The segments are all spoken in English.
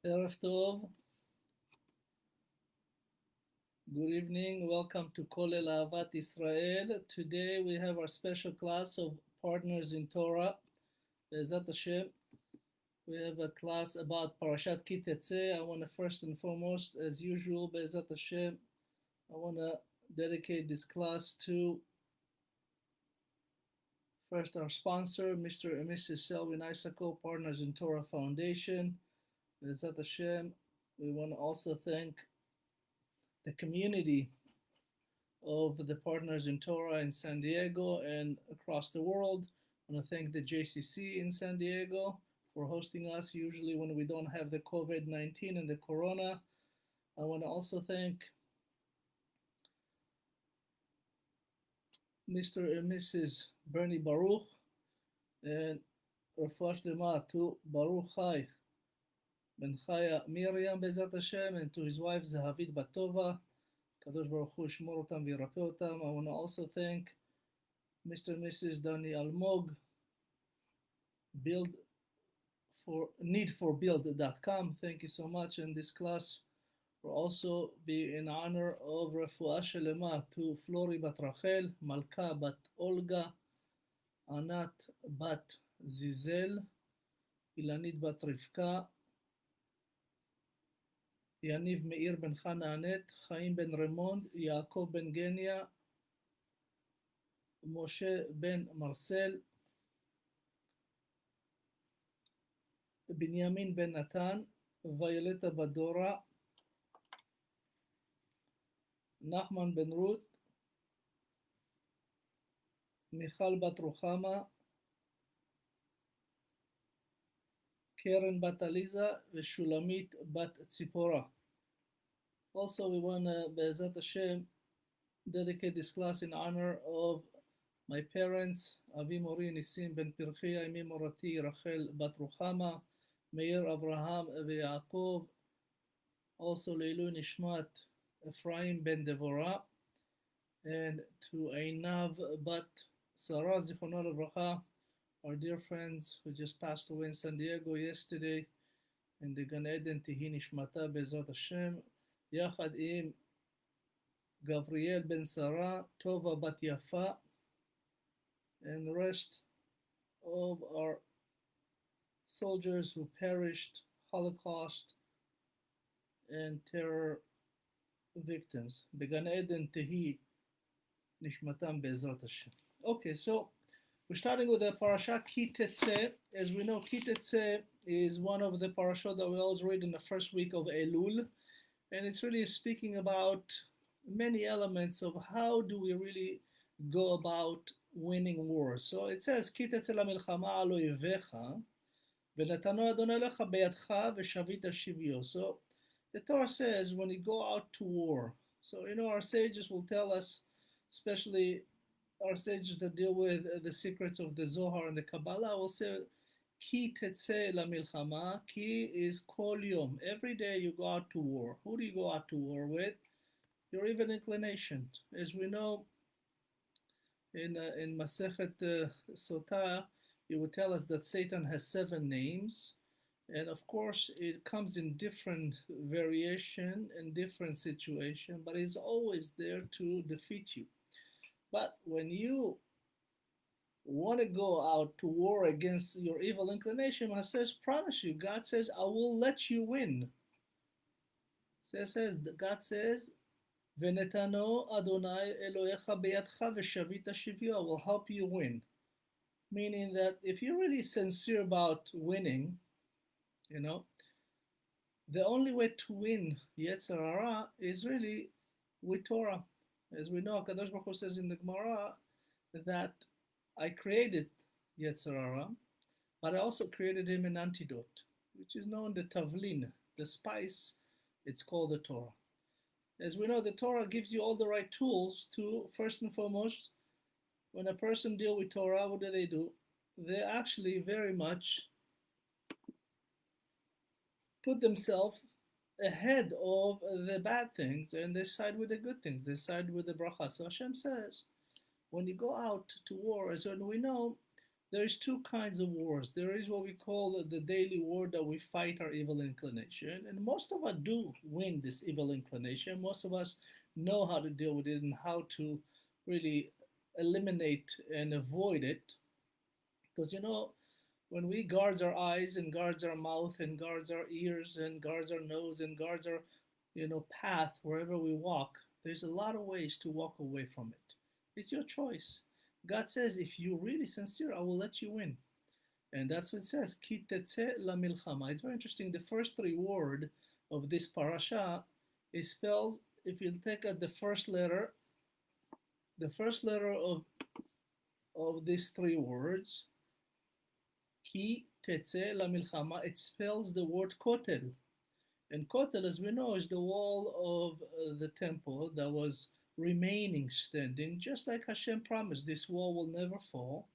Erev Tov, good evening, welcome to Kolel Ahavat Israel. Today we have our special class of partners in Torah. Be'ezat Hashem, we have a class about Parashat Ki Teitzei. I want to first and foremost, as usual, Be'ezat Hashem, I want to dedicate this class to first our sponsor, Mr. and Mrs. Selwyn Isako, Partners in Torah Foundation. Be'ezat Hashem, we want to also thank the community of the partners in Torah in San Diego and across the world. I want to thank the JCC in San Diego for hosting us, usually when we don't have the COVID-19 and the Corona. I want to also thank Mr. and Mrs. Bernie Baruch and Refuah Shlema to Baruch Chai Ben Chaya Miriam Bezat Hashem, and to his wife Zahavit Batova. Kadosh Baruch Hu Shmor Otam V'Yirapeh Otam. I want to also thank Mr. and Mrs. Dani Almog, needforbuild.com. Thank you so much. And this class will also be in honor of Refuah Shlema to Flori Bat Rachel, Malka Bat Olga, Anat Bat Zizel, Ilanit Bat Rivka, יניב מאיר בן חנה ענת, חיים בן רמונד, יעקב בן גניה, משה בן מרסל, בנימין בן נתן, ויולטה בדורה, נחמן בן רות, מיכל בת רוחמה, קרן בת עליזה ושולמית בת ציפורה. Also, we want to, Be'ezat Hashem, dedicate this class in honor of my parents, Avi Mori Nisim ben Pirchia, Imi Morati Rachel bat Ruchama, Meir Avraham veYaakov, also Leilu Nishmat Ephraim ben Devorah, and to Einav bat Sarah Zichrono Livracha, our dear friends who just passed away in San Diego yesterday, in the Gan Eden Tihi Nishmata Be'ezat Hashem, יחד עם גבריאל בן שרה, טובה בת יפה, and the rest of our soldiers who perished, Holocaust and terror victims. בגן עדן תהי נשמתם בעזרת השם. Okay, so we're starting with the Parashat Ki Teitzei. As we know, Ki Teitzei is one of the parashot that we always read in the first week of Elul. And it's really speaking about many elements of how do we really go about winning wars. So it says, כי תצא למלחמה על אויביך, ונתנו אדוני לך בידך ושבית שביו. So the Torah says, when you go out to war, so our sages will tell us, especially our sages that deal with the secrets of the Zohar and the Kabbalah, will say, Ki Teitzei LaMilchama. Ki is kol yom. Every day you go out to war. Who do you go out to war with? Your evil inclination. As we know, in Masechet Sotah, it would tell us that Satan has 7 names. And of course, it comes in different variation and different situation, but it's always there to defeat you. But when you want to go out to war against your evil inclination, God says, promise you, God says, I will let you win. God says, Venetano Adonai Elohecha beyadcha v'shavita shivyo. I will help you win. Meaning that if you're really sincere about winning, the only way to win Yetzer Hara is really with Torah. As we know, Kadosh Baruch Hu says in the Gemara that I created Yetzer Hara, but I also created him an antidote, which is known the tavlin, the spice. It's called the Torah. As we know, the Torah gives you all the right tools to, first and foremost, when a person deals with Torah, what do? They actually very much put themselves ahead of the bad things, and they side with the good things. They side with the bracha. So Hashem says, when you go out to war, as we know, there is two kinds of wars. There is what we call the daily war, that we fight our evil inclination, and most of us do win this evil inclination. Most of us know how to deal with it and how to really eliminate and avoid it. Because when we guards our eyes and guards our mouth and guards our ears and guards our nose and guards our path wherever we walk, there's a lot of ways to walk away from it. It's your choice. God says, if you're really sincere, I will let you win. And that's what it says, Ki Teitzei la milchama. It's very interesting. The first three words of this parasha is spelled, if you take out the first letter of these three words, Ki Teitzei la milchama, it spells the word kotel. And kotel, as we know, is the wall of the temple that was remaining standing, just like Hashem promised. This wall will never fall.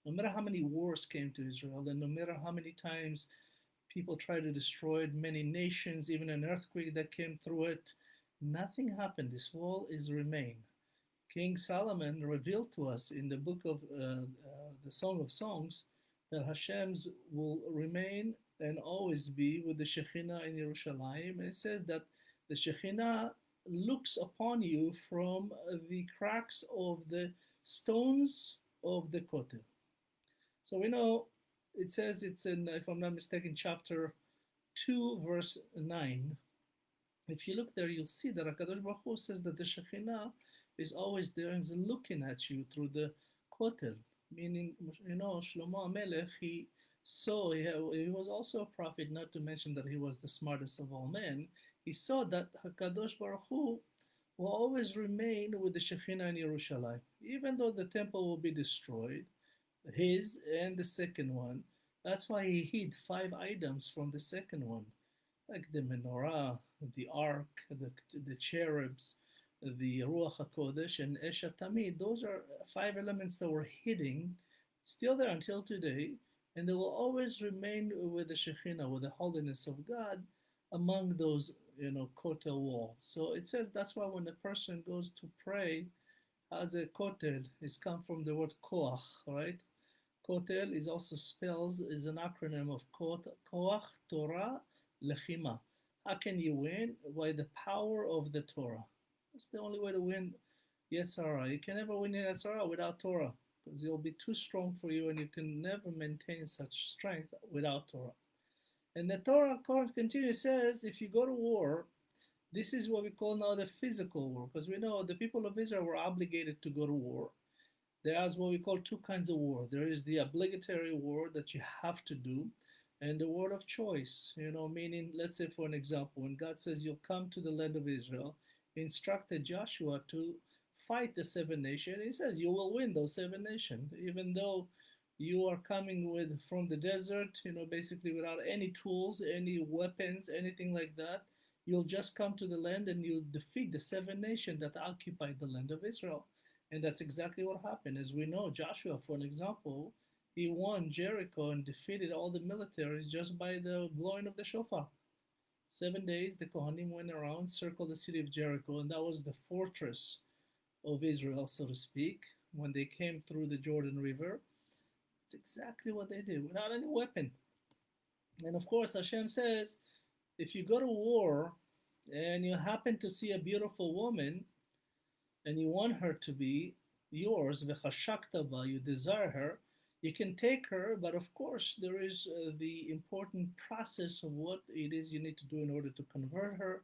No matter how many wars came to Israel, and no matter how many times people tried to destroy it, many nations, even an earthquake that came through it, nothing happened. This wall is remain. King Solomon revealed to us in the book of the Song of Songs that Hashem's will remain and always be with the Shekhinah in Yerushalayim. And it says that the Shekhinah looks upon you from the cracks of the stones of the Kotel. So we know it says, it's in, if I'm not mistaken, chapter 2, verse 9. If you look there, you'll see that HaKadosh Baruch Hu says that the Shekhinah is always there and is looking at you through the Kotel. Meaning, Shlomo HaMelech, he was also a prophet, not to mention that he was the smartest of all men. He saw that HaKadosh Baruch Hu will always remain with the Shekhinah in Yerushalayim. Even though the temple will be destroyed, his and the second one, that's why he hid 5 items from the second one, like the menorah, the ark, the cherubs, the Ruach HaKodesh, and Esh HaTamid. Those are 5 elements that were hidden, still there until today, and they will always remain with the Shekhinah, with the holiness of God, among those, kotel walls. So it says that's why when a person goes to pray, as a kotel, it's come from the word koach, right? Kotel is also is an acronym of koach, Torah, lechima. How can you win? By the power of the Torah. That's the only way to win Yetzirah. You can never win Yetzirah without Torah, because it'll be too strong for you, and you can never maintain such strength without Torah. And the Torah continues, says, if you go to war, this is what we call now the physical war, because we know the people of Israel were obligated to go to war. There's what we call 2 kinds of war. There is the obligatory war that you have to do, and the war of choice, meaning, let's say for an example, when God says you'll come to the land of Israel, he instructed Joshua to fight the 7 nations. He says you will win those 7 nations, even though you are coming from the desert, basically without any tools, any weapons, anything like that. You'll just come to the land and you'll defeat the 7 nations that occupied the land of Israel. And that's exactly what happened. As we know, Joshua, for an example, he won Jericho and defeated all the militaries just by the blowing of the shofar. 7 days, the Kohanim went around, circled the city of Jericho, and that was the fortress of Israel, so to speak, when they came through the Jordan River. It's exactly what they did, without any weapon. And of course, Hashem says, if you go to war and you happen to see a beautiful woman, and you want her to be yours, v'chashakta ba, you desire her, you can take her, but of course there is the important process of what it is you need to do in order to convert her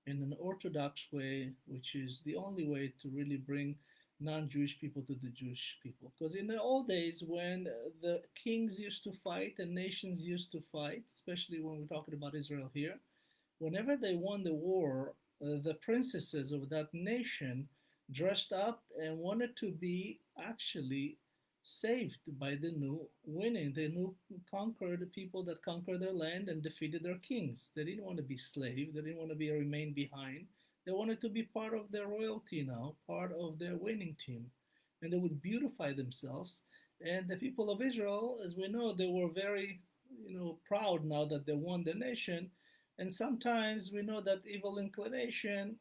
in an orthodox way, which is the only way to really bring non-Jewish people to the Jewish people. Because in the old days, when the kings used to fight and nations used to fight, especially when we're talking about Israel here, whenever they won the war, the princesses of that nation dressed up and wanted to be actually saved by the new winning, the new conquered people that conquered their land and defeated their kings. They didn't want to be slaves. They didn't want to remain behind. They wanted to be part of their royalty now, part of their winning team. And they would beautify themselves. And the people of Israel, as we know, they were very, proud now that they won the nation. And sometimes we know that evil inclination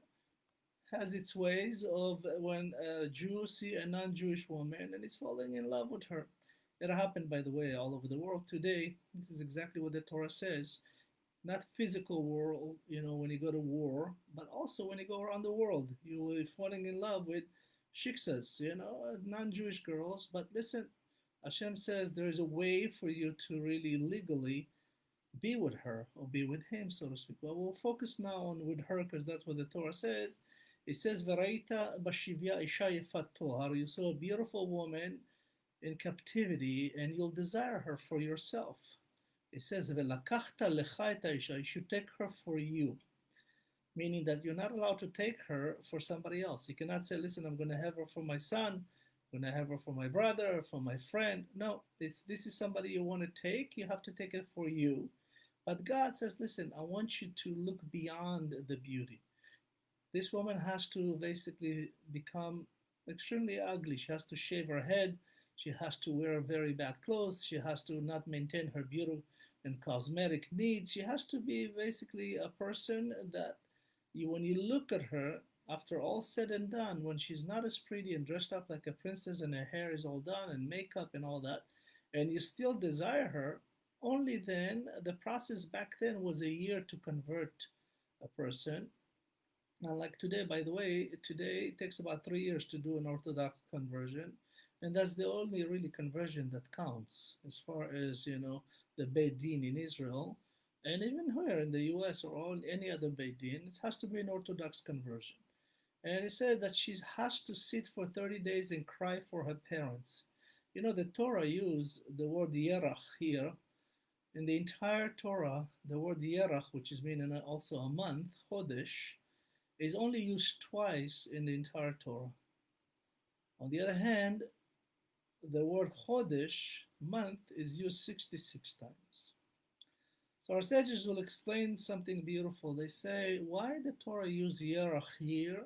has its ways of when a Jew see a non-Jewish woman and is falling in love with her. It happened, by the way, all over the world today. This is exactly what the Torah says. Not physical world, when you go to war, but also when you go around the world. You will be falling in love with shiksas, non-Jewish girls. But listen, Hashem says there is a way for you to really legally be with her or be with him, so to speak. But we'll focus now on with her because that's what the Torah says. It says, "V'raita bashivya isha yefat tohar." You saw a beautiful woman in captivity, and you'll desire her for yourself. It says, "V'lakachta lecha et isha." You should take her for you, meaning that you're not allowed to take her for somebody else. You cannot say, "Listen, I'm going to have her for my son. I'm going to have her for my brother, for my friend." No, this is somebody you want to take. You have to take it for you. But God says, listen, I want you to look beyond the beauty. This woman has to basically become extremely ugly. She has to shave her head. She has to wear very bad clothes. She has to not maintain her beauty and cosmetic needs. She has to be basically a person that when you look at her, after all said and done, when she's not as pretty and dressed up like a princess and her hair is all done and makeup and all that, and you still desire her, only then, the process back then was a year to convert a person. Unlike today, by the way, today it takes about 3 years to do an Orthodox conversion. And that's the only really conversion that counts as far as, the Beit Din in Israel. And even here in the US or any other Beit Din, it has to be an Orthodox conversion. And it said that she has to sit for 30 days and cry for her parents. The Torah used the word yerach here. In the entire Torah, the word yerach, which is meaning also a month, chodesh, is only used twice in the entire Torah. On the other hand, the word chodesh, month, is used 66 times. So our sages will explain something beautiful. They say, why the Torah use yerach here?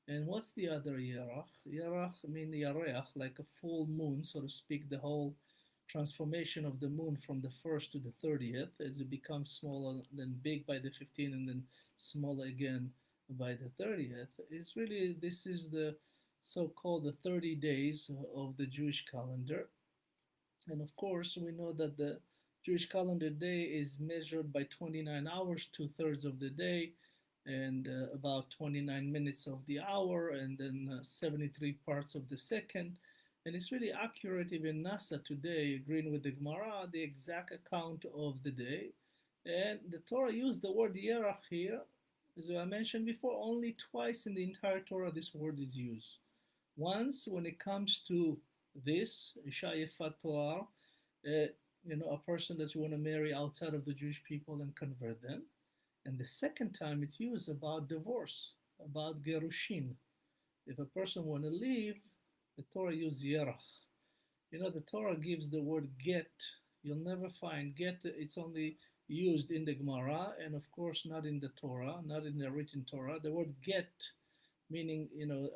And what's the other yerach? Yerach means yareach, like a full moon, so to speak, the whole transformation of the moon from the 1st to the 30th as it becomes smaller, then big by the 15th, and then smaller again by the 30th. Is really, this is the so-called the 30 days of the Jewish calendar. And of course, we know that the Jewish calendar day is measured by 29 hours, 2/3 of the day, and about 29 minutes of the hour, and then 73 parts of the second. And it's really accurate. Even NASA today, agreeing with the Gemara, the exact account of the day. And the Torah used the word yerach here. As I mentioned before, only twice in the entire Torah this word is used. Once when it comes to this, Isha Yefat Toar, a person that you want to marry outside of the Jewish people and convert them. And the second time it's used about divorce, about gerushin. If a person want to leave, the Torah uses yerach. The Torah gives the word get. You'll never find get. It's only used in the Gemara, and of course not in the Torah, not in the written Torah. The word get, meaning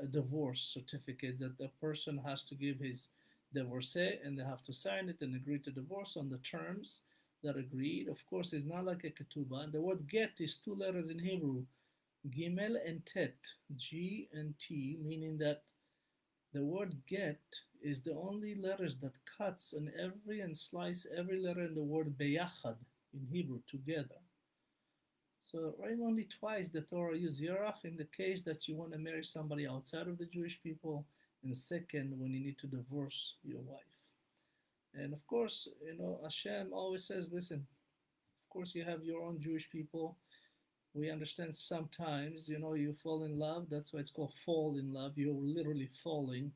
a divorce certificate that the person has to give his divorcee, and they have to sign it and agree to divorce on the terms that agreed. Of course, it's not like a ketubah. And the word get is 2 letters in Hebrew, gimel and tet, G and T, meaning that the word get is the only letters that cuts and slice every letter in the word beyachad in Hebrew, together. So right, only twice the Torah uses yerach in the case that you want to marry somebody outside of the Jewish people, and second, when you need to divorce your wife. And of course, Hashem always says, listen, of course you have your own Jewish people. We understand sometimes, you fall in love. That's why it's called fall in love. You're literally falling.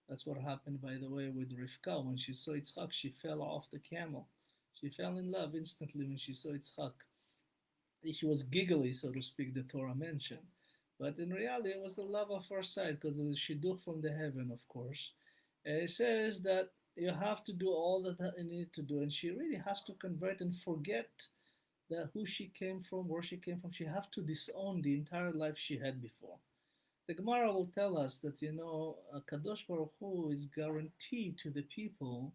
That's what happened, by the way, with Rivka. When she saw Yitzchak, she fell off the camel. She fell in love instantly when she saw Yitzchak. She was giggly, so to speak, the Torah mentioned. But in reality, it was the love of first sight, because it was shidduch from the heaven, of course. And it says that you have to do all that you need to do. And she really has to convert and forget that who she came from, where she came from. She has to disown the entire life she had before. The Gemara will tell us that, Kadosh Baruch Hu is guaranteed to the people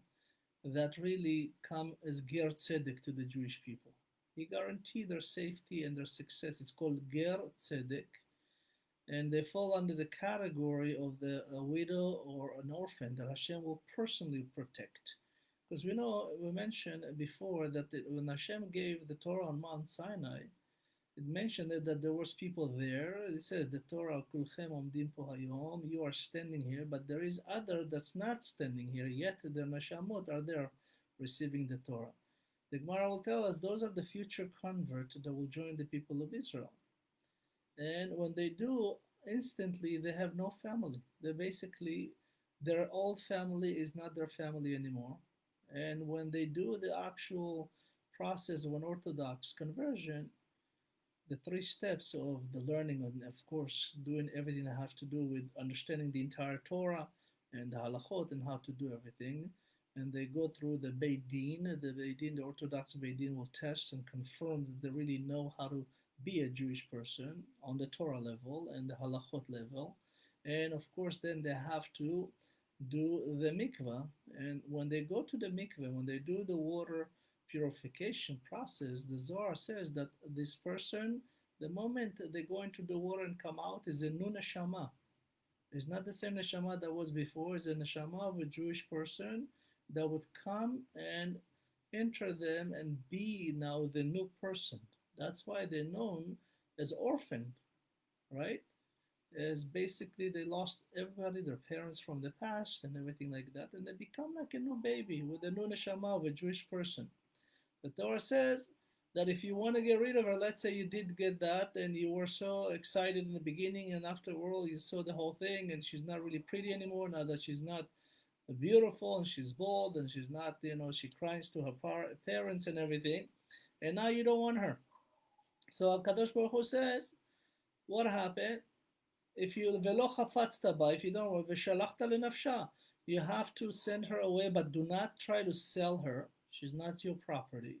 that really come as Ger Tzedek to the Jewish people. He guaranteed their safety and their success. It's called Ger Tzedek. And they fall under the category of a widow or an orphan that Hashem will personally protect. Because we mentioned before that when Hashem gave the Torah on Mount Sinai, it mentioned that there was people there. It says the Torah kulchem omdim po hayom. You are standing here, but there is other that's not standing here yet. Their neshamot are there receiving the Torah. The Gemara will tell us those are the future converts that will join the people of Israel. And when they do, instantly they have no family. They basically, their old family is not their family anymore. And when they do the actual process of an Orthodox conversion, the three steps of the learning, and of course, doing everything I have to do with understanding the entire Torah and the halachot and how to do everything. And they go through the Beit Din. The Beit Din, the Orthodox Beit Din, will test and confirm that they really know how to be a Jewish person on the Torah level and the halachot level. And of course, then they have to do the mikveh. And when they go to the mikveh, when they do the water purification process, the Zohar says that this person, the moment they go into the water and come out, is a new neshama. It's not the same neshama that was before. It's a neshama of a Jewish person that would come and enter them and be now the new person. That's why they're known as orphan, right? As basically they lost everybody, their parents from the past and everything like that, and they become like a new baby with a new neshama of a Jewish person. The Torah says that if you want to get rid of her, let's say you did get that and you were so excited in the beginning and afterward you saw the whole thing and she's not really pretty anymore now that she's not beautiful and she's bald and she's not, she cries to her parents and everything, and now you don't want her. So Kadosh Baruch Hu says, what happened? If you velo chafatzta ba, if you don't want v'shalachta lenafsha, you have to send her away, but do not try to sell her. She's not your property.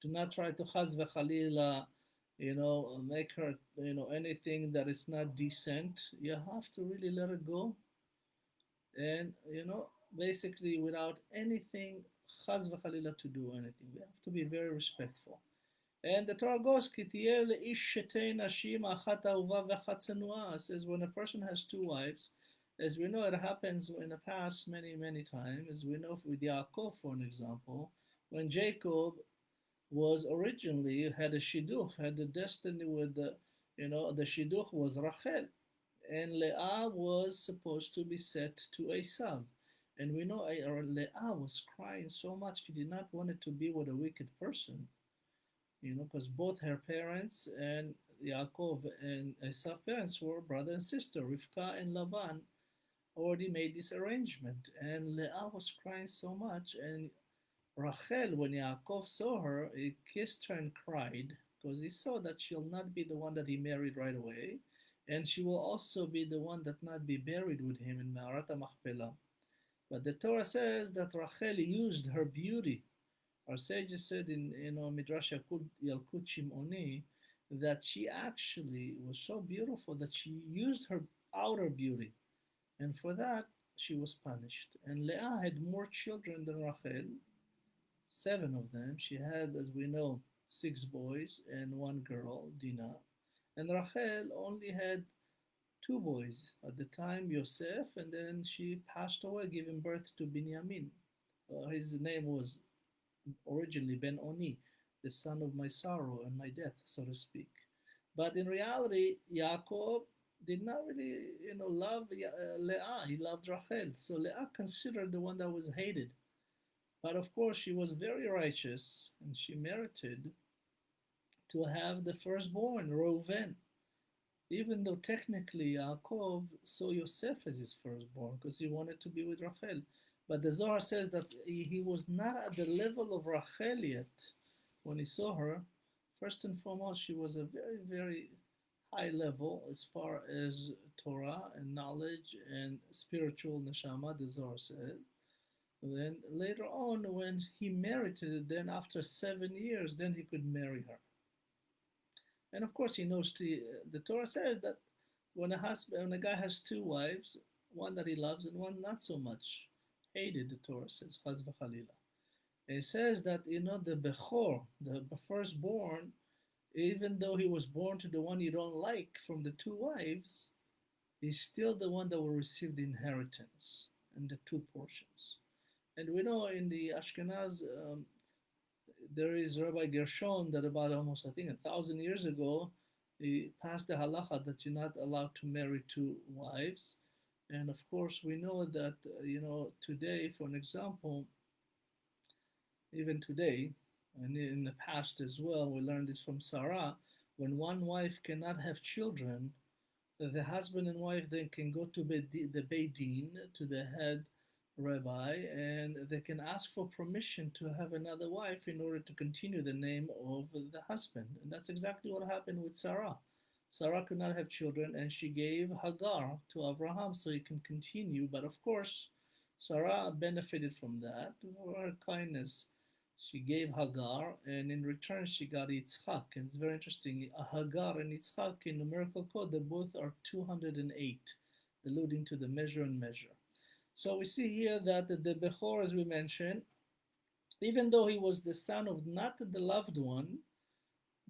Do not try to chaz v'chalila, make her, anything that is not decent. You have to really let her go. And, basically without anything, chaz v'chalila, to do anything. We have to be very respectful. And the Torah goes, Ki tiyeh leish shetei nashim achat ahuva v'achat tzenua. It says when a person has two wives, as we know, it happens in the past many, many times. As we know with Yaakov, for an example, when Jacob was originally had a shidduch, had a destiny with the shidduch was Rachel, and Leah was supposed to be set to Esav. And we know Leah was crying so much, she did not want it to be with a wicked person, because both her parents and Yaakov and Esav's parents were brother and sister. Rivka and Lavan already made this arrangement, and Leah was crying so much, and Rachel, when Yaakov saw her, he kissed her and cried, because he saw that she'll not be the one that he married right away, and she will also be the one that not be buried with him in Ma'arat HaMachpelah. But the Torah says that Rachel used her beauty. Our sages said in Midrash Yalkut Shimoni that she actually was so beautiful that she used her outer beauty, and for that she was punished. And Leah had more children than Rachel, 7 of them. She had, as we know, 6 boys and 1 girl, Dinah. And Rachel only had 2 boys at the time, Yosef, and then she passed away, giving birth to Binyamin. His name was originally Ben Oni, the son of my sorrow and my death, so to speak. But in reality, Yaakov did not really, love Leah. He loved Rachel. So Leah considered the one that was hated. But of course, she was very righteous, and she merited to have the firstborn, Reuven. Even though technically Yaakov saw Yosef as his firstborn because he wanted to be with Rachel. But the Zohar says that he was not at the level of Rachel yet when he saw her. First and foremost, she was a very, very high level as far as Torah and knowledge and spiritual neshama, the Zohar said. Then later on, when he merited, then after 7 years, then he could marry her. And of course, he knows the Torah says that when a guy has 2 wives, one that he loves and one not so much hated, the Torah says, chaz v'chalila. It says that, the Bechor, the firstborn, even though he was born to the one you don't like from the 2 wives, he's still the one that will receive the inheritance and the 2 portions. And we know in the Ashkenaz, there is Rabbi Gershon that about almost, I think, 1,000 years ago, he passed the halacha that you're not allowed to marry two wives. And of course, we know that, today, for an example, even today, and in the past as well, we learned this from Sarah, when one wife cannot have children, the husband and wife then can go to the Beit Din, to the head rabbi, and they can ask for permission to have another wife in order to continue the name of the husband. And that's exactly what happened with Sarah. Sarah could not have children, and she gave Hagar to Abraham so he can continue. But of course, Sarah benefited from that, for her kindness. She gave Hagar, and in return she got Yitzchak. And it's very interesting. Hagar and Yitzchak in numerical code, they both are 208, alluding to the measure and measure. So we see here that the Bechor, as we mentioned, even though he was the son of not the loved one,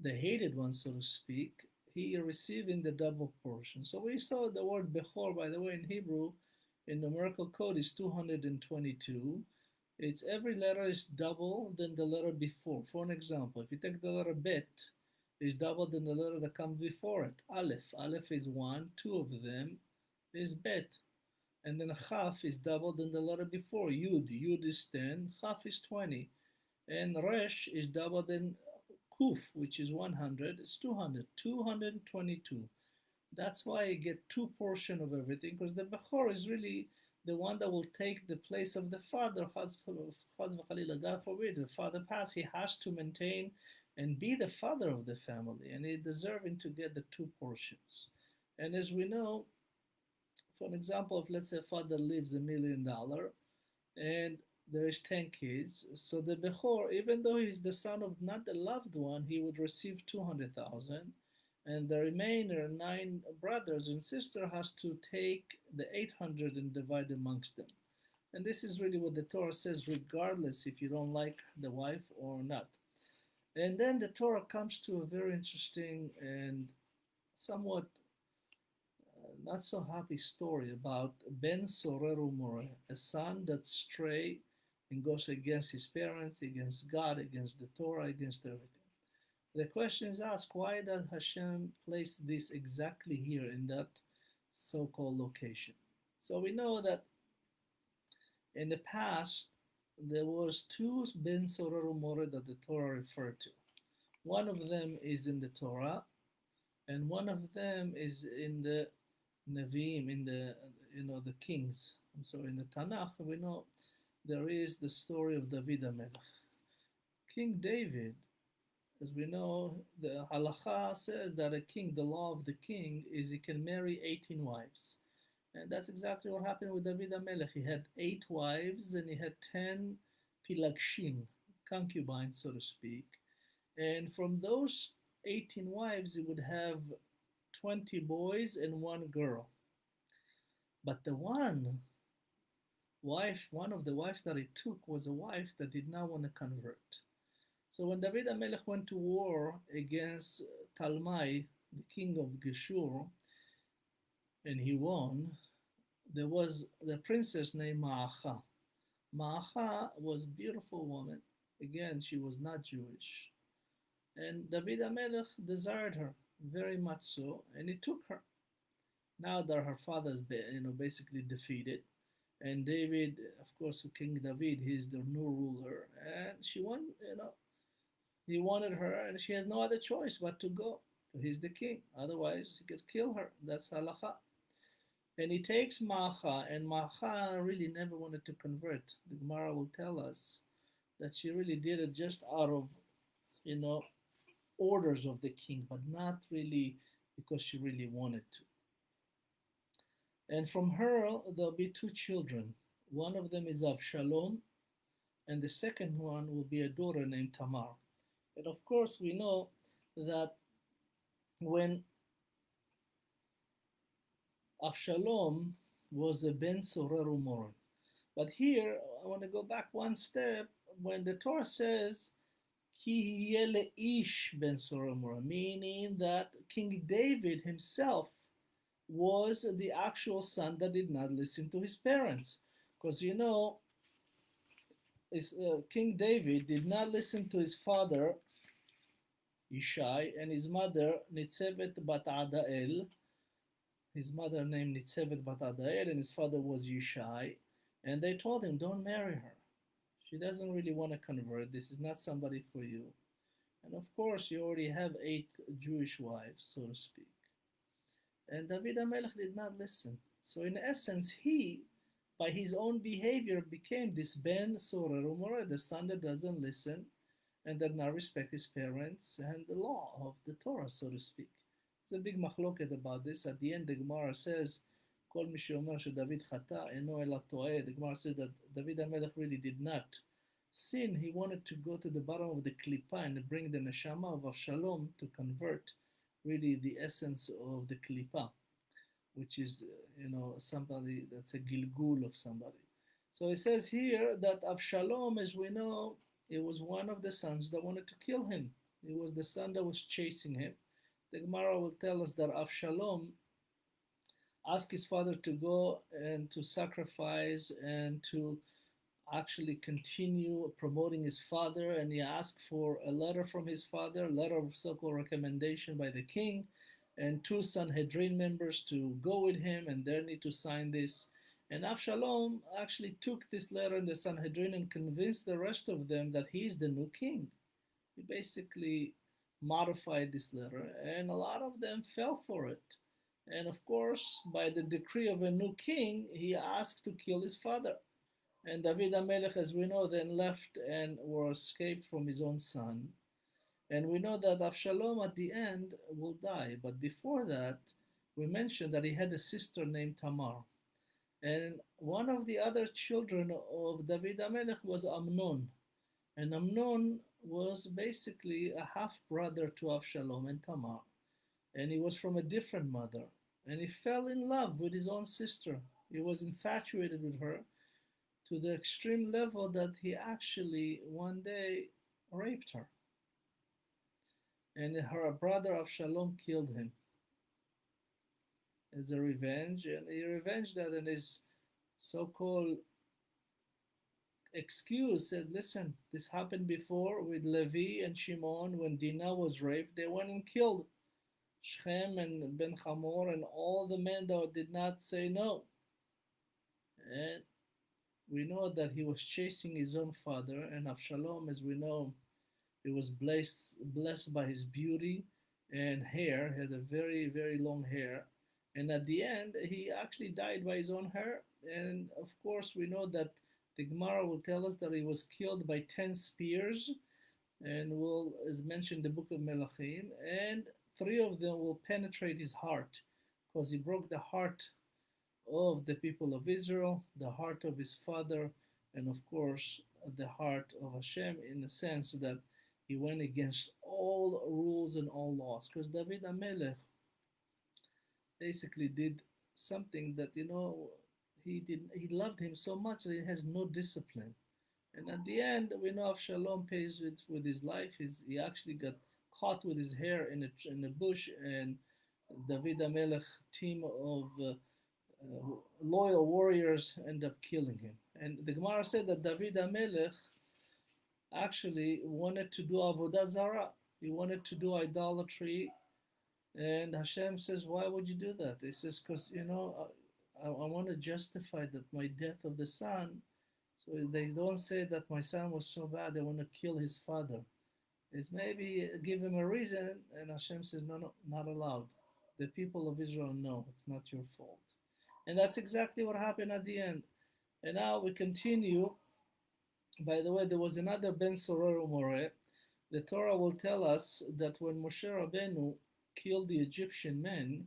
the hated one, so to speak, he received in the double portion. So we saw the word Bechor, by the way, in Hebrew, in numerical code is 222. It's every letter is double than the letter before. For an example, if you take the letter Bet, it's double than the letter that comes before it. Aleph. Aleph is 1, 2 of them is Bet. And then Chaf is double than the letter before. Yud. Yud is 10, Chaf is 20. And Resh is double than Kuf, which is 100. It's 200. 222. That's why you get two portion of everything, because the Bechor is really the one that will take the place of the father. God forbid, the father pass, he has to maintain and be the father of the family, and he deserving to get the two portions. And as we know, for an example, if let's say a father leaves $1 million and there is 10 kids, so the Bechor, even though he's the son of not the loved one, he would receive 200,000, and the remainder 9 brothers and sisters has to take the 800 and divide amongst them. And this is really what the Torah says, regardless if you don't like the wife or not. And then the Torah comes to a very interesting and somewhat not so happy story about Ben Soreru More, a son that's stray and goes against his parents, against God, against the Torah, against everything. The question is asked, why does Hashem place this exactly here in that so-called location? So we know that in the past, there was 2 Ben Soreru More that the Torah referred to. One of them is in the Torah, and one of them is in the Nevi'im, in the the kings. In the Tanakh, we know there is the story of David HaMelech. King David, as we know, the halacha says that a king, the law of the king, is he can marry 18 wives. And that's exactly what happened with David HaMelech. He had 8 wives and he had 10 pilagshim, concubines, so to speak. And from those 18 wives, he would have 20 boys and 1 girl. But one of the wives that he took was a wife that did not want to convert. So when David HaMelech went to war against Talmai, the king of Geshur, and he won, there was the princess named Ma'acha. Ma'acha was a beautiful woman. Again, she was not Jewish. And David HaMelech desired her, very much so, and he took her. Now that her father is basically defeated, and David, of course, King David, he's the new ruler, and she won, he wanted her, and she has no other choice but to go. He's the king. Otherwise, he could kill her. That's halacha. And he takes Ma'acha, and Ma'acha really never wanted to convert. The Gemara will tell us that she really did it just out of, orders of the king, but not really because she really wanted to. And from her, there'll be 2 children. One of them is Avshalom, and the second one will be a daughter named Tamar. And of course, we know that when Avshalom was a Ben Soreru More. But here, I want to go back one step. When the Torah says, Ki yele ish Ben Soreru More, meaning that King David himself was the actual son that did not listen to his parents. Because King David did not listen to his father Yishai and his mother Nitzevet bat Adael. His mother named Nitzevet bat Adael and his father was Yishai. And they told him, don't marry her. She doesn't really want to convert. This is not somebody for you. And of course, you already have 8 Jewish wives, so to speak. And David HaMelech did not listen. So in essence, he, by his own behavior, became this Ben Sorer Umoreh, the son that doesn't listen and does not respect his parents and the law of the Torah, so to speak. There's a big machloket about this. At the end, the Gemara says, Kol mi sheomer sheDavid chata eno ela toeh. The Gemara says that David HaMelech really did not sin. He wanted to go to the bottom of the klipa and bring the neshama of Avshalom to convert really the essence of the klipa, which is, somebody that's a gilgul of somebody. So it says here that Avshalom, as we know, it was one of the sons that wanted to kill him. It was the son that was chasing him. The Gemara will tell us that Avshalom asked his father to go and to sacrifice and to actually continue promoting his father, and he asked for a letter from his father, a letter of so-called recommendation by the king, and 2 Sanhedrin members to go with him, and they need to sign this. And Avshalom actually took this letter in the Sanhedrin and convinced the rest of them that he is the new king. He basically modified this letter, and a lot of them fell for it. And of course, by the decree of a new king, he asked to kill his father. And David HaMelech, as we know, then left and was escaped from his own son. And we know that Avshalom at the end will die. But before that, we mentioned that he had a sister named Tamar. And one of the other children of David HaMelech was Amnon. And Amnon was basically a half-brother to Avshalom and Tamar. And he was from a different mother. And he fell in love with his own sister. He was infatuated with her to the extreme level that he actually one day raped her. And her brother Avshalom killed him as a revenge, and he revenged that, and his so-called excuse said, listen, this happened before with Levi and Shimon when Dinah was raped. They went and killed Shechem and Ben Hamor and all the men that did not say no. And we know that he was chasing his own father, and Avshalom, as we know, he was blessed by his beauty and hair. He had a very, very long hair. And at the end, he actually died by his own hair. And of course, we know that the Gemara will tell us that he was killed by 10 spears, and will, as mentioned in the book of Melachim, and 3 of them will penetrate his heart, because he broke the heart of the people of Israel, the heart of his father, and of course the heart of Hashem, in the sense that he went against all rules and all laws. Because David HaMelech basically did something that, he loved him so much that he has no discipline. And at the end, we know Avshalom pays with his life. He actually got caught with his hair in a bush, and David HaMelech team of loyal warriors end up killing him. And the Gemara said that David HaMelech actually wanted to do Avodah Zarah. He wanted to do idolatry. And Hashem says, why would you do that? He says, because, I want to justify that my death of the son. So they don't say that my son was so bad, they want to kill his father. It's maybe give him a reason, and Hashem says, no, not allowed. The people of Israel know it's not your fault. And that's exactly what happened at the end. And now we continue. By the way, there was another Ben Sorer Umoreh. The Torah will tell us that when Moshe Rabbeinu killed the Egyptian men,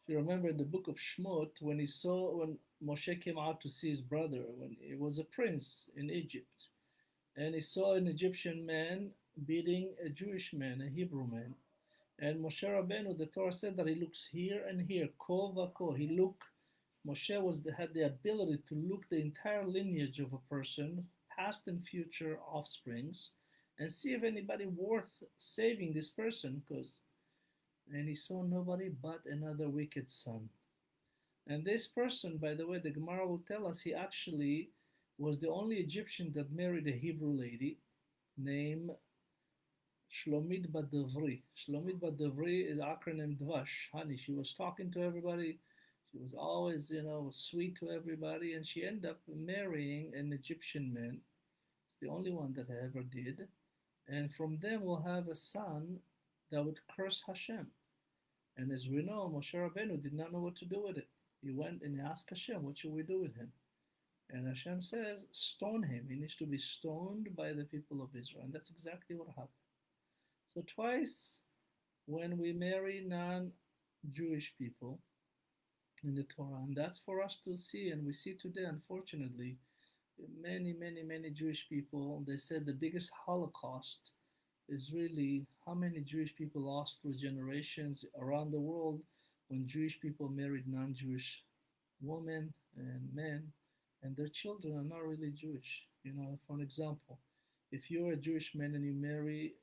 if you remember in the book of Shmot, when Moshe came out to see his brother, when he was a prince in Egypt, and he saw an Egyptian man beating a Jewish man, a Hebrew man. And Moshe Rabbeinu, the Torah said that he looks here and here, ko vako. Moshe had the ability to look the entire lineage of a person, past and future offsprings, and see if anybody worth saving this person, and he saw nobody but another wicked son. And this person, by the way, the Gemara will tell us, he actually was the only Egyptian that married a Hebrew lady named Shlomit Badavri. Shlomit Badavri is acronym Dvash, honey. She was talking to everybody. She was always, sweet to everybody, and she ended up marrying an Egyptian man. It's the only one that I ever did. And from them we'll have a son that would curse Hashem. And as we know, Moshe Rabbeinu did not know what to do with it. He went and asked Hashem, what should we do with him? And Hashem says, stone him. He needs to be stoned by the people of Israel. And that's exactly what happened. So twice when we marry non-Jewish people in the Torah, and that's for us to see, and we see today, unfortunately, many Jewish people, they said the biggest Holocaust is really how many Jewish people lost through generations around the world when Jewish people married non-Jewish women and men, and their children are not really Jewish. For an example, if you're a Jewish man and you marry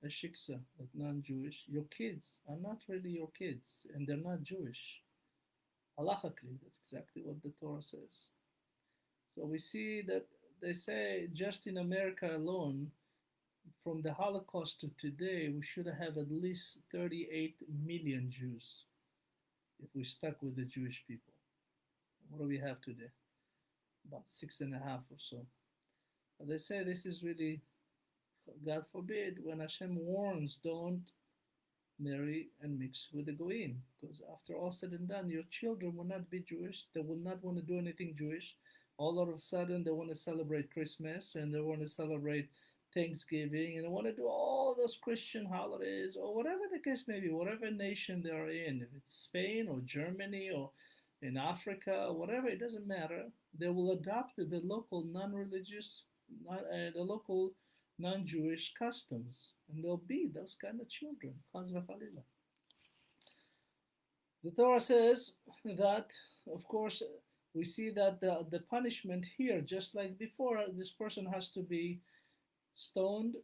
a shiksa, like non-Jewish, your kids are not really your kids, and they're not Jewish. Halachically, that's exactly what the Torah says. So we see that they say just in America alone, from the Holocaust to today, we should have at least 38 million Jews if we stuck with the Jewish people. What do we have today? About 6.5 or so. But they say this is really, God forbid, when Hashem warns, don't marry and mix with the Goyim, because after all said and done, your children will not be Jewish. They will not want to do anything Jewish. All of a sudden, they want to celebrate Christmas and they want to celebrate Thanksgiving and they want to do all those Christian holidays or whatever the case may be, whatever nation they are in, if it's Spain or Germany or in Africa or whatever, it doesn't matter. They will adopt the local non-religious, the local non-Jewish customs, and they'll be those kind of children. The Torah says that, of course, we see that the punishment here, just like before, this person has to be stoned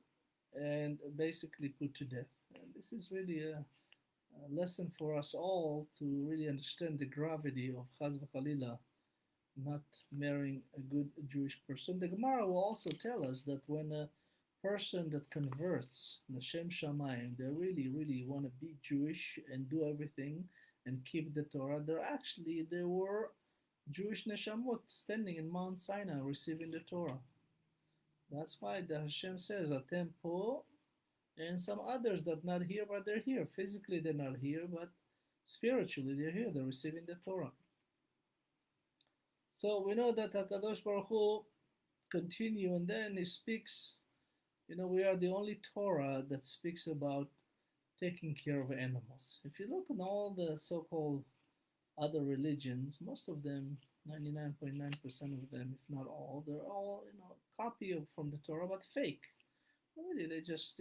and basically put to death. And this is really a lesson for us all to really understand the gravity of Chaz v'Chalila not marrying a good Jewish person. The Gemara will also tell us that when a person that converts L'Shem Shamayim, they really want to be Jewish and do everything and keep the Torah, there were Jewish neshamot standing in Mount Sinai receiving the Torah. That's why the Hashem says, Atem po, and some others that are not here, but they're here. Physically they're not here, but spiritually they're here. They're receiving the Torah. So we know that HaKadosh Baruch Hu continue, and then he speaks, we are the only Torah that speaks about taking care of animals. If you look at all the so-called other religions, most of them, 99.9% of them, if not all, they're all, copy from the Torah, but fake. Really, they just,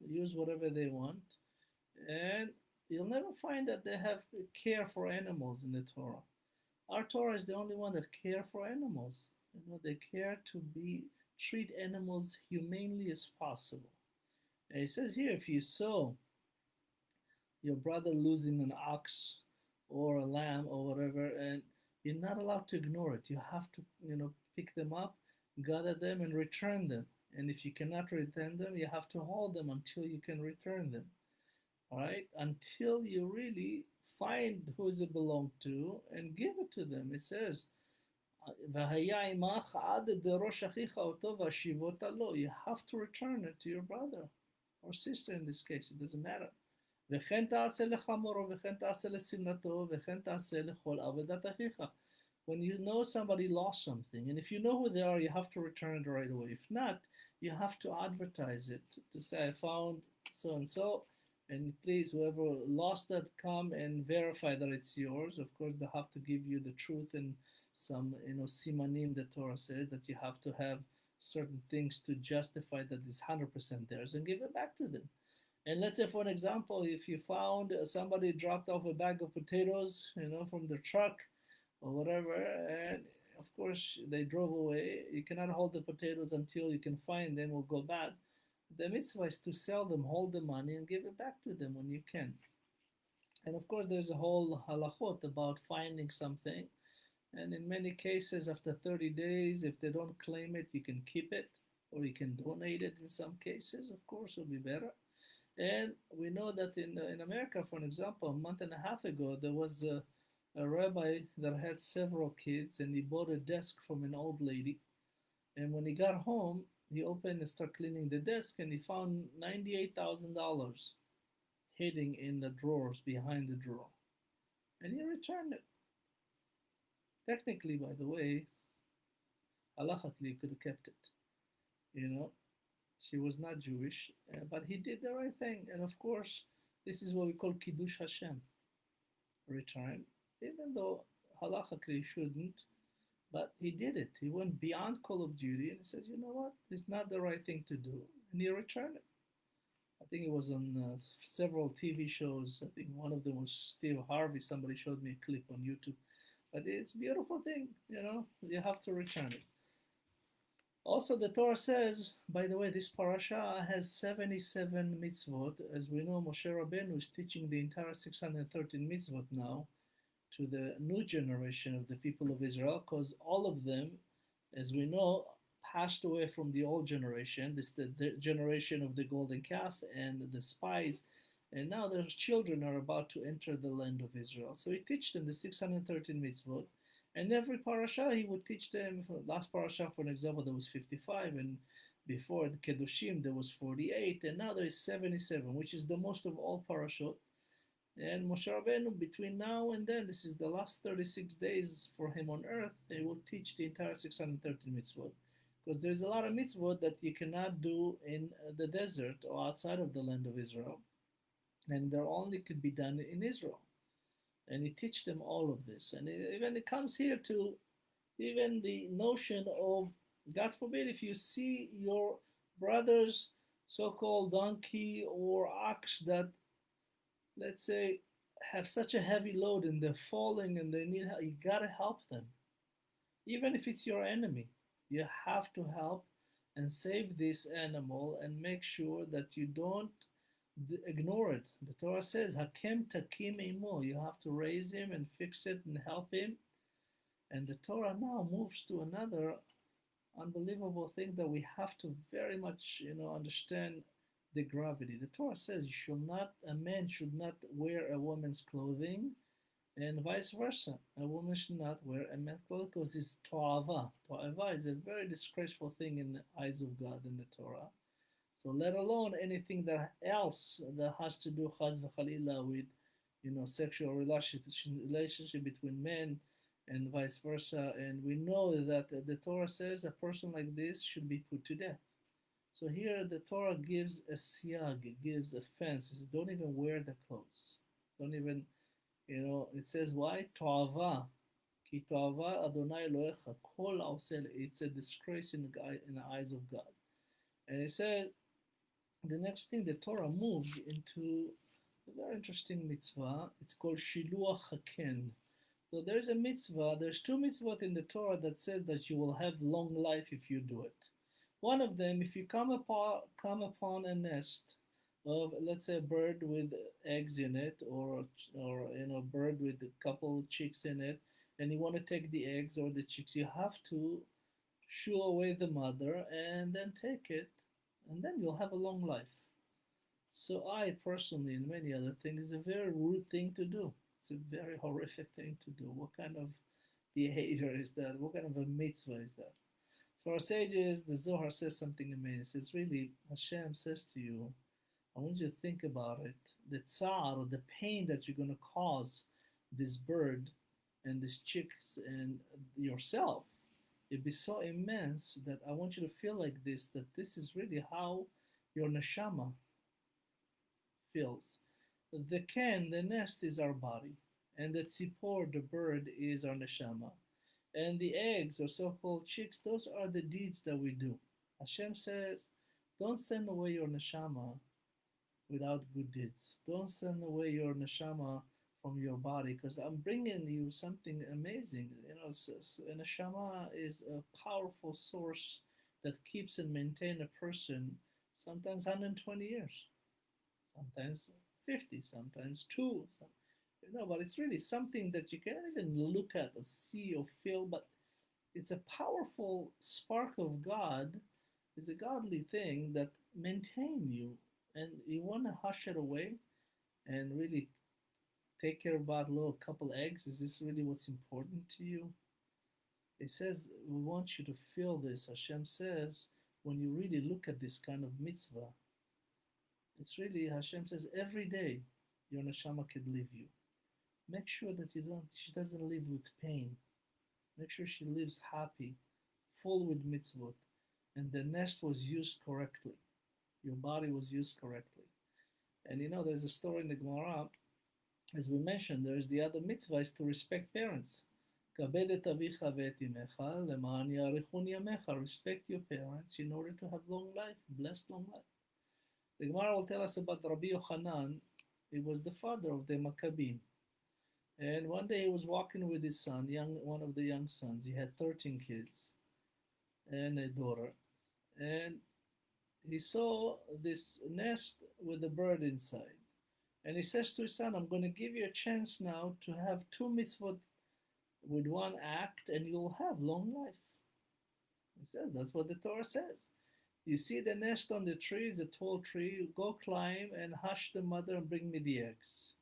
use whatever they want. And you'll never find that they have care for animals in the Torah. Our Torah is the only one that care for animals. They care to treat animals humanely as possible. And it says here, if you saw your brother losing an ox or a lamb or whatever, and you're not allowed to ignore it. You have to, pick them up, gather them, and return them. And if you cannot return them, you have to hold them until you can return them. All right? Until you really find who it belongs to and give it to them. It says, you have to return it to your brother or sister in this case. It doesn't matter. When you know somebody lost something, and if you know who they are, you have to return it right away. If not, you have to advertise it to say, I found so and so, and please, whoever lost that, come and verify that it's yours. Of course, they have to give you the truth and some, simanim, the Torah says that you have to have certain things to justify that it's 100% theirs and give it back to them. And let's say, for an example, if you found somebody dropped off a bag of potatoes, from their truck or whatever, and of course they drove away, you cannot hold the potatoes until you can find them or go back. The mitzvah is to sell them, hold the money, and give it back to them when you can. And of course, there's a whole halachot about finding something. And in many cases, after 30 days, if they don't claim it, you can keep it or you can donate it in some cases. Of course, it'll be better. And we know that in America, for an example, a month and a half ago, there was a rabbi that had several kids and he bought a desk from an old lady. And when he got home, he opened and started cleaning the desk and he found $98,000 hidden in the drawers behind the drawer. And he returned it. Technically, by the way, halachically, he could have kept it. You know, she was not Jewish, but he did the right thing. And of course, this is what we call Kiddush Hashem, return, even though halachically he shouldn't, but he did it. He went beyond Call of Duty and he says, you know what, it's not the right thing to do. And he returned it. I think it was on several TV shows. I think one of them was Steve Harvey. Somebody showed me a clip on YouTube. But it's a beautiful thing, you know, you have to return it. Also, the Torah says, by the way, this parasha has 77 mitzvot. As we know, Moshe Rabbeinu is teaching the entire 613 mitzvot now to the new generation of the people of Israel, because all of them, as we know, passed away from the old generation. This is the generation of the golden calf and the spies. And now their children are about to enter the land of Israel. So he teach them the 613 mitzvot. And every parasha he would teach them. Last parasha, for example, there was 55. And before the Kedoshim, there was 48. And now there is 77, which is the most of all parashot. And Moshe Rabbeinu, between now and then, this is the last 36 days for him on earth, he will teach the entire 613 mitzvot. Because there's a lot of mitzvot that you cannot do in the desert or outside of the land of Israel. And they only could be done in Israel. And he teach them all of this. And even it comes here to even the notion of, God forbid, if you see your brother's so-called donkey or ox that, let's say, have such a heavy load and they're falling and they need help, you gotta help them. Even if it's your enemy, you have to help and save this animal and make sure that you don't ignore it. The Torah says, Hakem takim imo. You have to raise him and fix it and help him. And the Torah now moves to another unbelievable thing that we have to very much, understand the gravity. The Torah says a man should not wear a woman's clothing, and vice versa. A woman should not wear a man's clothing because it's to'ava. To'ava is a very disgraceful thing in the eyes of God in the Torah. So let alone anything that else that has to do chaz v'chalila with, sexual relationship between men and vice versa. And we know that the Torah says a person like this should be put to death. So here the Torah gives a siyag, it gives a fence. It says, don't even wear the clothes. Don't even, it says why? To'ava. Ki to'ava Adonai Elohecha. Kol ha'oseh. It's a disgrace in the eyes of God. And it says, the next thing, the Torah moves into a very interesting mitzvah. It's called Shiluach HaKen. So there's a mitzvah, there's two mitzvot in the Torah that says that you will have long life if you do it. One of them, if you come upon a nest of, let's say, a bird with eggs in it, or a bird with a couple chicks in it, and you want to take the eggs or the chicks, you have to shoo away the mother and then take it, and then you'll have a long life. So I personally, and many other things, is a very rude thing to do. It's a very horrific thing to do. What kind of behavior is that? What kind of a mitzvah is that? So our sages, the Zohar says something amazing. It says, really, Hashem says to you, I want you to think about it. The tsar, or the pain that you're going to cause this bird and these chicks and yourself, it'd be so immense that I want you to feel like this, that this is really how your neshama feels. The nest is our body, and the tzipor, the bird, is our neshama. And the eggs, or so-called chicks, those are the deeds that we do. Hashem says, don't send away your neshama without good deeds. Don't send away your neshama from your body, because I'm bringing you something amazing. A neshama is a powerful source that keeps and maintains a person sometimes 120 years, sometimes 50, sometimes 2. but it's really something that you can't even look at or see or feel, but it's a powerful spark of God. It's a godly thing that maintain you, and you want to hush it away and really take care about a little couple eggs. Is this really what's important to you? It says we want you to feel this. Hashem says when you really look at this kind of mitzvah, it's really Hashem says every day your neshama could leave you. Make sure that she doesn't live with pain. Make sure she lives happy, full with mitzvot, and the nest was used correctly. Your body was used correctly. And there's a story in the Gemara, as we mentioned, there's the other mitzvah is to respect parents. Respect your parents in order to have long life, blessed long life. The Gemara will tell us about Rabbi Yochanan. He was the father of the Maccabim. And one day he was walking with his son, one of the young sons. He had 13 kids and a daughter. And he saw this nest with a bird inside. And he says to his son, I'm going to give you a chance now to have 2 mitzvot with one act, and you'll have long life. He says, that's what the Torah says. You see the nest on the tree, it's a tall tree, go climb and hush the mother and bring me the eggs.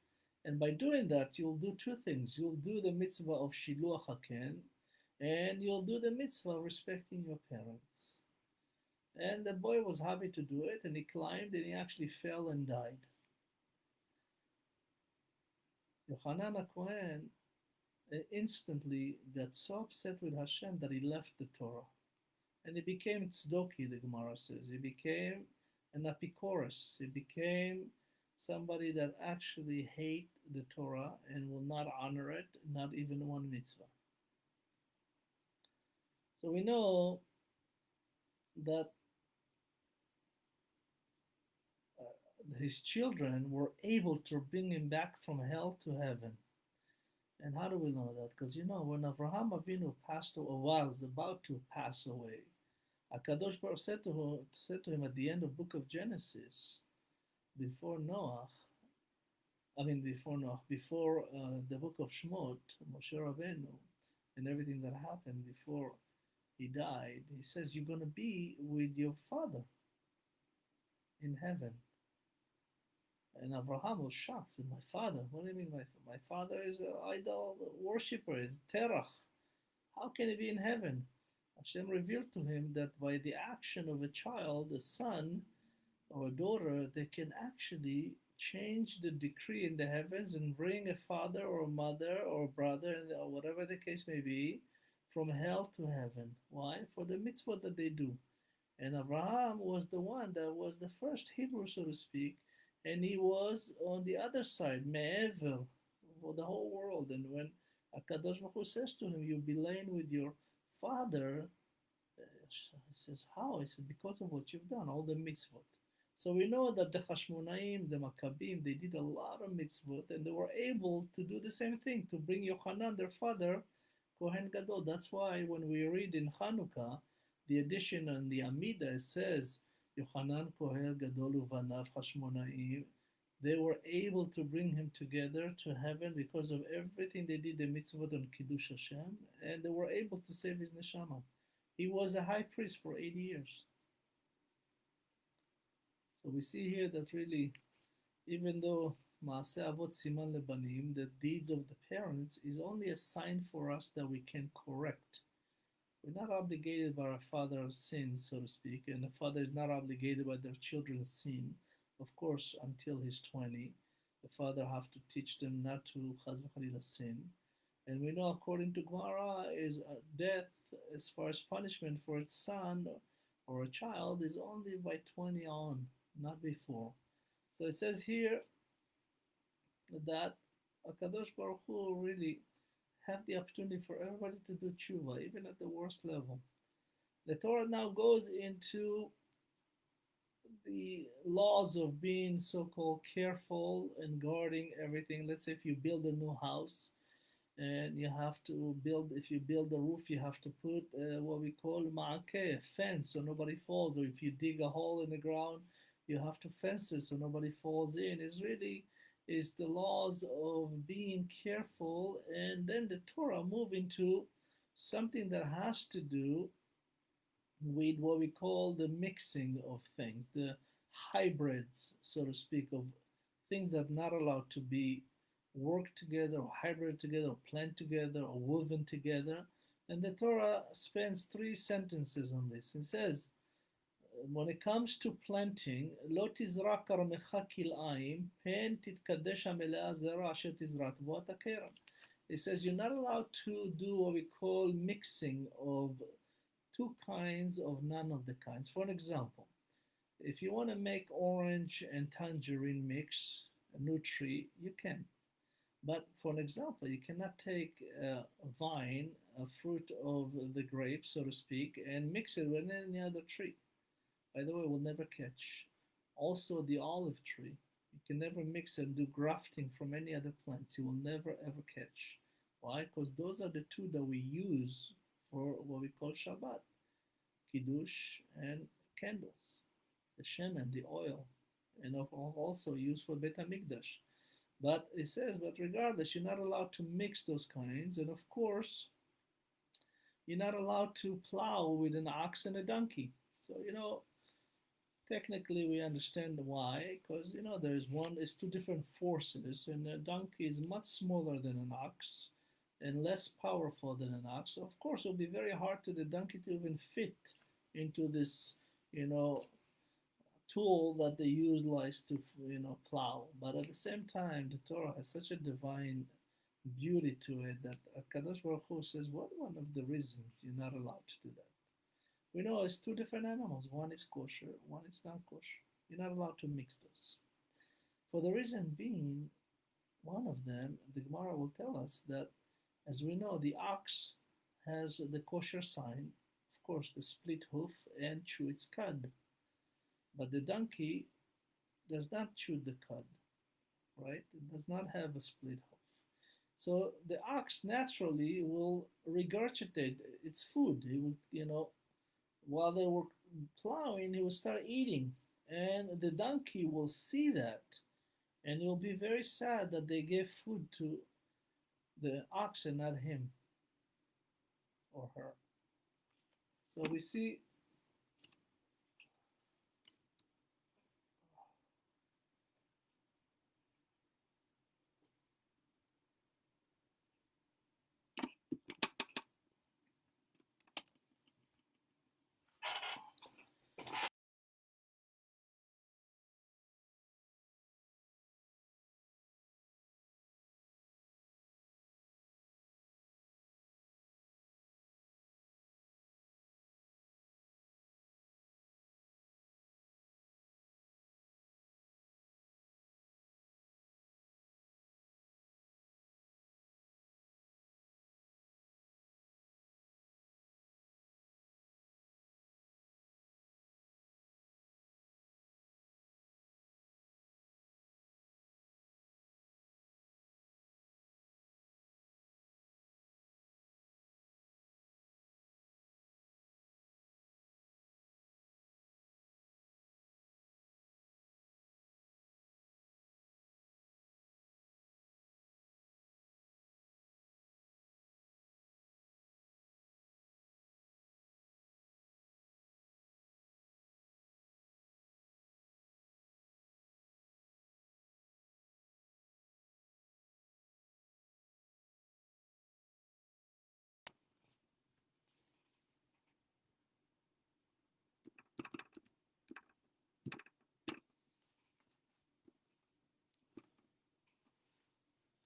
And by doing that, you'll do 2 things. You'll do the mitzvah of Shiluach HaKen, and you'll do the mitzvah of respecting your parents. And the boy was happy to do it, and he climbed, and he actually fell and died. Yochanan HaKohen instantly got so upset with Hashem that he left the Torah. And he became tzdoki, the Gemara says. He became an apikorus. He became somebody that actually hate the Torah and will not honor it, not even one mitzvah. So we know that his children were able to bring him back from hell to heaven. And how do we know that? Because when Avraham Avinu was about to pass away, HaKadosh Baruch said to him at the end of book of Genesis, before the book of Shmot, Moshe Rabbeinu, and everything that happened before he died, he says, you're going to be with your father in heaven. And Avraham was shocked. Said, my father? What do you mean my father is an idol worshipper, is terach. How can he be in heaven? Hashem revealed to him that by the action of a child, a son or a daughter, they can actually change the decree in the heavens and bring a father or a mother or a brother, or whatever the case may be, from hell to heaven. Why? For the mitzvah that they do. And Abraham was the one that was the first Hebrew, so to speak, and he was on the other side, me'ever, for the whole world. And when HaKadosh Baruch Hu says to him, you'll be laying with your father, he says, how? He said, because of what you've done, all the mitzvot. So we know that the Hashmonaim, the Maccabim, they did a lot of mitzvot, and they were able to do the same thing, to bring Yochanan, their father, Kohen Gadol. That's why when we read in Hanukkah, the addition on the Amida, it says, Yochanan Kohen Gadol uvanav Hashmonaim, they were able to bring him together to heaven because of everything they did, the mitzvot on Kiddush Hashem, and they were able to save his neshama. He was a high priest for 80 years. So we see here that really, even though Maaseh Avot Siman Lebanim, the deeds of the parents, is only a sign for us that we can correct. We're not obligated by our father's sins, so to speak, and the father is not obligated by their children's sin. Of course, until he's 20, the father have to teach them not to chas v'chalila sin. And we know, according to Gemara, is death as far as punishment for its son or a child is only by 20 on, not before. So it says here that HaKadosh Baruch Hu really have the opportunity for everybody to do tshuva, even at the worst level. The Torah now goes into the laws of being so-called careful and guarding everything. Let's say if you build a new house and you have to build, if you build a roof, you have to put what we call ma'akeh, a fence so nobody falls. Or if you dig a hole in the ground, you have to fence it so nobody falls in. It's really is the laws of being careful, and then the Torah move into something that has to do with what we call the mixing of things, the hybrids, so to speak, of things that are not allowed to be worked together or hybrid together or blend together or woven together. And the Torah spends 3 sentences on this. It says, when it comes to planting, לא תזרע כרמך כלאיים, פן תתקדש המלאה זרע אשר תזרע תבואת הכרם. It says you're not allowed to do what we call mixing of 2 kinds of none of the kinds. For an example, if you want to make orange and tangerine mix, a new tree, you can. But for an example, you cannot take a vine, a fruit of the grape, so to speak, and mix it with any other tree. By the way, it will never catch. Also, the olive tree, you can never mix and do grafting from any other plants. It will never ever catch. Why? Because those are the 2 that we use for what we call Shabbat, Kiddush and candles, the shemen, the oil, and also used for Bet HaMikdash. But it says, but regardless, you're not allowed to mix those kinds, and of course, you're not allowed to plow with an ox and a donkey. So, technically we understand why, because, it's 2 different forces, and a donkey is much smaller than an ox and less powerful than an ox. So, of course, it'll be very hard to the donkey to even fit into this, tool that they utilize to, plow. But at the same time, the Torah has such a divine beauty to it that Kadosh Baruch Hu says, what one of the reasons you're not allowed to do that? We know it's 2 different animals. One is kosher, one is not kosher. You're not allowed to mix those. For the reason being, one of them, the Gemara will tell us that, as we know, the ox has the kosher sign, of course, the split hoof, and chew its cud. But the donkey does not chew the cud, right? It does not have a split hoof. So the ox naturally will regurgitate its food. He will, while they were plowing, he will start eating. And the donkey will see that. And he'll be very sad that they gave food to the ox and not him or her. So we see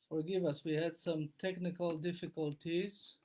forgive us, we had some technical difficulties.